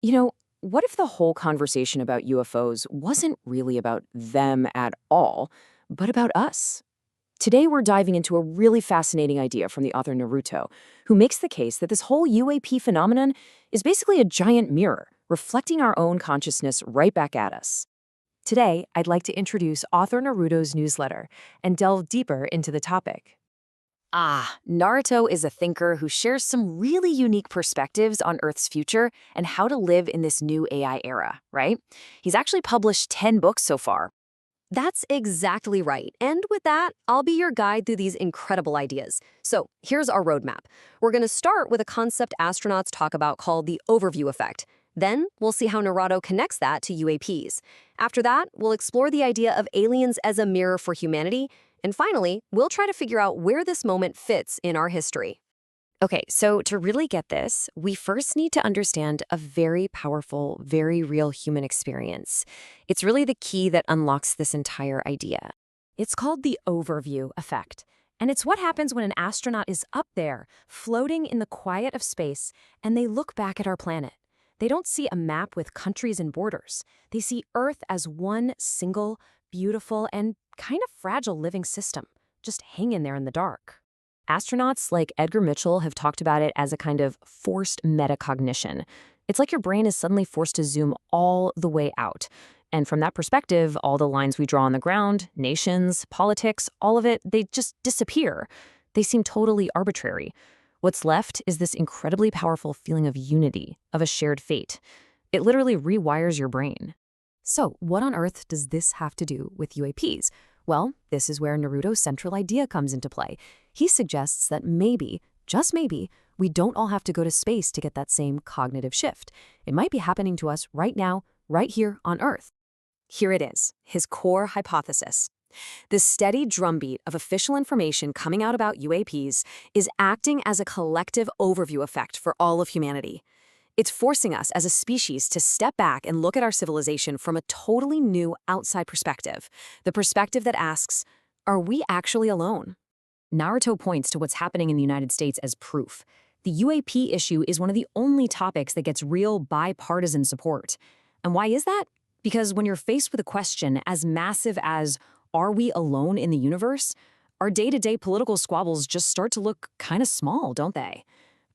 You know, what if the whole conversation about UFOs wasn't really about them at all, but about us? Today, we're diving into a really fascinating idea from the author Naruto, who makes the case that this whole UAP phenomenon is basically a giant mirror, reflecting our own consciousness right back at us. Today, I'd like to introduce author Naruto's newsletter and delve deeper into the topic. Naruto is a thinker who shares some really unique perspectives on Earth's future and how to live in this new AI era, right? He's actually published 10 books so far. That's exactly right. And with that, I'll be your guide through these incredible ideas. So here's our roadmap. We're going to start with a concept astronauts talk about called the overview effect. Then we'll see how Naruto connects that to UAPs. After that, we'll explore the idea of aliens as a mirror for humanity. And finally, we'll try to figure out where this moment fits in our history. Okay, so to really get this, we first need to understand a very powerful, very real human experience. It's really the key that unlocks this entire idea. It's called the overview effect. And it's what happens when an astronaut is up there, floating in the quiet of space, and they look back at our planet. They don't see a map with countries and borders. They see Earth as one single, beautiful, and kind of fragile living system, just hanging there in the dark. Astronauts like Edgar Mitchell have talked about it as a kind of forced metacognition. It's like your brain is suddenly forced to zoom all the way out. And from that perspective, all the lines we draw on the ground, nations, politics, all of it, they just disappear. They seem totally arbitrary. What's left is this incredibly powerful feeling of unity, of a shared fate. It literally rewires your brain. So, what on earth does this have to do with UAPs? Well, this is where Naruto's central idea comes into play. He suggests that maybe, just maybe, we don't all have to go to space to get that same cognitive shift. It might be happening to us right now, right here on Earth. Here it is, his core hypothesis. The steady drumbeat of official information coming out about UAPs is acting as a collective overview effect for all of humanity. It's forcing us as a species to step back and look at our civilization from a totally new outside perspective, the perspective that asks, are we actually alone? Naruto points to what's happening in the United States as proof. The UAP issue is one of the only topics that gets real bipartisan support. And why is that? Because when you're faced with a question as massive as, are we alone in the universe? Our day-to-day political squabbles just start to look kind of small, don't they?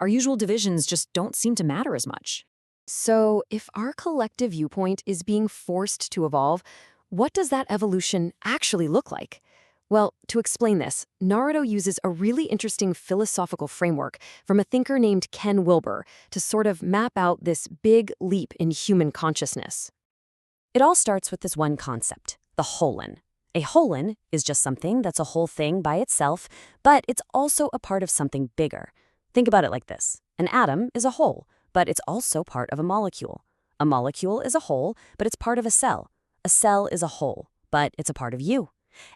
Our usual divisions just don't seem to matter as much. So, if our collective viewpoint is being forced to evolve, what does that evolution actually look like? Well, to explain this, Naruto uses a really interesting philosophical framework from a thinker named Ken Wilber to sort of map out this big leap in human consciousness. It all starts with this one concept, the holon. A holon is just something that's a whole thing by itself, but it's also a part of something bigger. Think about it like this. An atom is a whole, but it's also part of a molecule. A molecule is a whole, but it's part of a cell. A cell is a whole, but it's a part of you.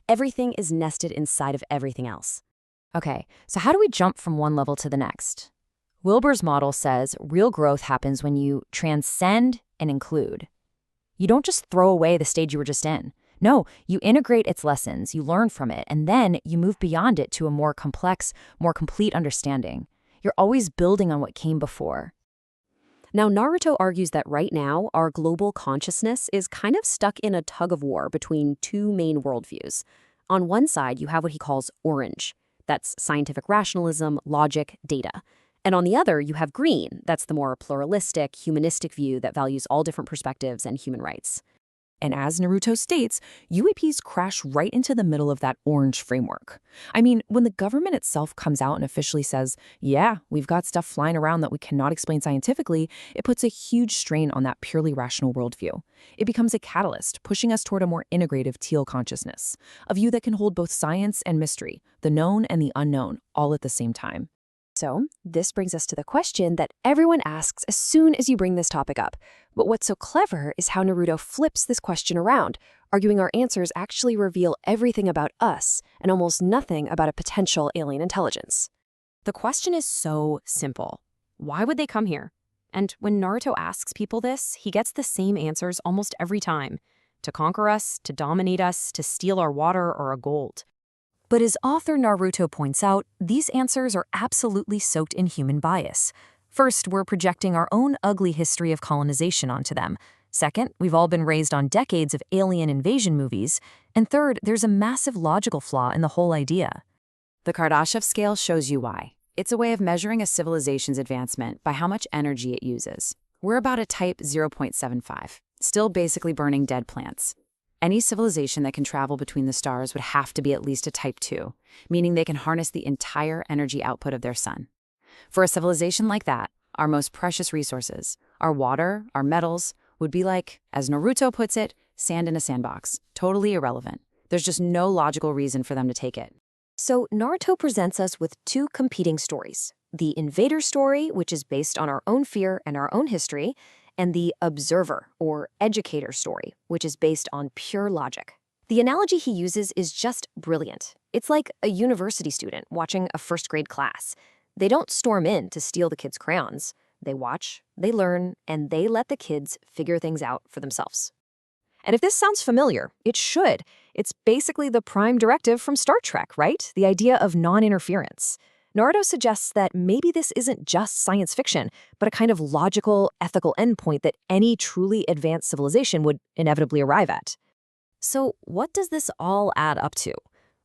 Everything is nested inside of everything else. Okay, so how do we jump from one level to the next? Wilber's model says real growth happens when you transcend and include. You don't just throw away the stage you were just in. No, you integrate its lessons, you learn from it, and then you move beyond it to a more complex, more complete understanding. You're always building on what came before. Now, Naruto argues that right now, our global consciousness is kind of stuck in a tug-of-war between two main worldviews. On one side, you have what he calls orange. That's scientific rationalism, logic, data. And on the other, you have green. That's the more pluralistic, humanistic view that values all different perspectives and human rights. And as Naruto states, UAPs crash right into the middle of that orange framework. I mean, when the government itself comes out and officially says, yeah, we've got stuff flying around that we cannot explain scientifically, it puts a huge strain on that purely rational worldview. It becomes a catalyst, pushing us toward a more integrative teal consciousness, a view that can hold both science and mystery, the known and the unknown, all at the same time. So, this brings us to the question that everyone asks as soon as you bring this topic up. But what's so clever is how Naruto flips this question around, arguing our answers actually reveal everything about us and almost nothing about a potential alien intelligence. The question is so simple. Why would they come here? And when Naruto asks people this, he gets the same answers almost every time. To conquer us, to dominate us, to steal our water or our gold. But as author Naruto points out, these answers are absolutely soaked in human bias. First, we're projecting our own ugly history of colonization onto them. Second, we've all been raised on decades of alien invasion movies. And third, there's a massive logical flaw in the whole idea. The Kardashev scale shows you why. It's a way of measuring a civilization's advancement by how much energy it uses. We're about a type 0.75, still basically burning dead plants. Any civilization that can travel between the stars would have to be at least a type 2, meaning they can harness the entire energy output of their sun. For a civilization like that, our most precious resources, our water, our metals, would be like, as Naruto puts it, sand in a sandbox, totally irrelevant. There's just no logical reason for them to take it. So Naruto presents us with two competing stories. The invader story, which is based on our own fear and our own history, and the observer, or educator story, which is based on pure logic. The analogy he uses is just brilliant. It's like a university student watching a first-grade class. They don't storm in to steal the kids' crayons. They watch, they learn, and they let the kids figure things out for themselves. And if this sounds familiar, it should. It's basically the prime directive from Star Trek, right? The idea of non-interference. Naruto suggests that maybe this isn't just science fiction, but a kind of logical, ethical endpoint that any truly advanced civilization would inevitably arrive at. So what does this all add up to?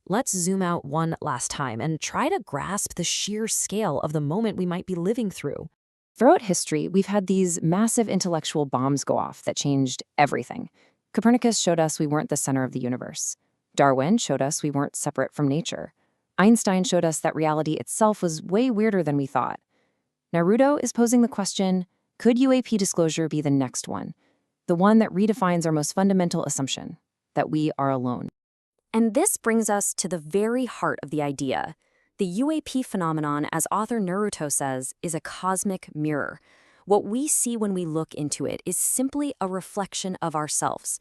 Let's zoom out one last time and try to grasp the sheer scale of the moment we might be living through. Throughout history, we've had these massive intellectual bombs go off that changed everything. Copernicus showed us we weren't the center of the universe. Darwin showed us we weren't separate from nature. Einstein showed us that reality itself was way weirder than we thought. Naruto is posing the question, could UAP disclosure be the next one? The one that redefines our most fundamental assumption, that we are alone. And this brings us to the very heart of the idea. The UAP phenomenon, as author Naruto says, is a cosmic mirror. What we see when we look into it is simply a reflection of ourselves.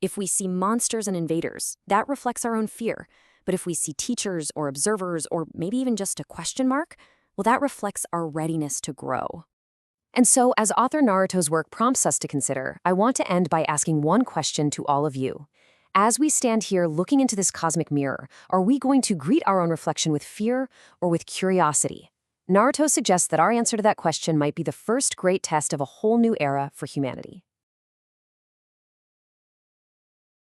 If we see monsters and invaders, that reflects our own fear. But if we see teachers or observers or maybe even just a question mark, well, that reflects our readiness to grow. And so, as author Naruto's work prompts us to consider, I want to end by asking one question to all of you. As we stand here looking into this cosmic mirror, are we going to greet our own reflection with fear or with curiosity? Naruto suggests that our answer to that question might be the first great test of a whole new era for humanity.